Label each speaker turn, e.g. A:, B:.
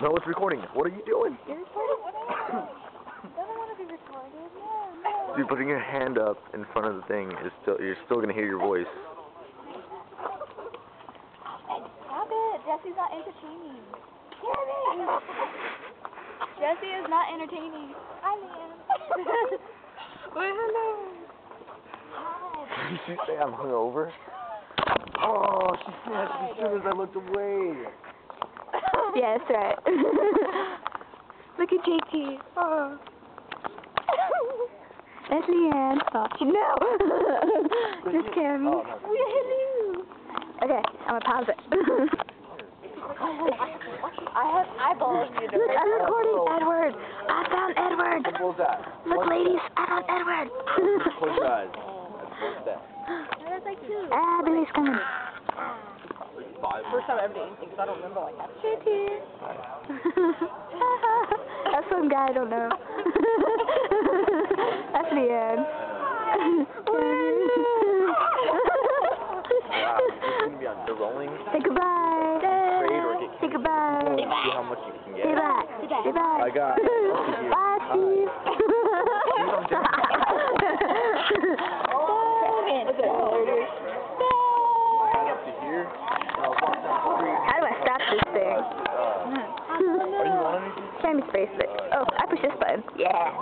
A: No, it's recording. What are you doing?
B: You're recording? Doesn't want to be recorded. No.
A: Dude, putting your hand up in front of the thing is you're still gonna hear your voice.
B: Stop it. Jesse's not entertaining. Damn it. Jesse is not entertaining. Hi, Liam. Well, hello. Hi.
A: Did she say I'm hungover? Oh, she snatched as soon as I looked away.
B: Yeah, that's right. Look at JT. Oh. That's Leanne. Oh, no. Just Cammy.
A: Oh, no.
B: Hello. Okay, I'm gonna pause it. I have eyeballs. Look, I'm recording Edward. I found Edward.
A: What was that?
B: Look, ladies, I found Edward.
A: Close your eyes. What's that?
B: That's like two. Ah, Billy's coming.
C: First time I ever did anything, because I don't remember like that.
B: JT. That's some guy I don't know. That's Leanne.
A: Wow, this is gonna be on the rolling.
B: Say goodbye.
A: Trade or get
B: Say goodbye.
A: See how much you can get.
B: Say bye. Say bye.
A: I got it.
B: Bye, Steve.
A: Up to here.
B: How do I stop this thing?
A: Are you on anything?
B: Cammy's bracelet. Oh, I push this button. Yeah.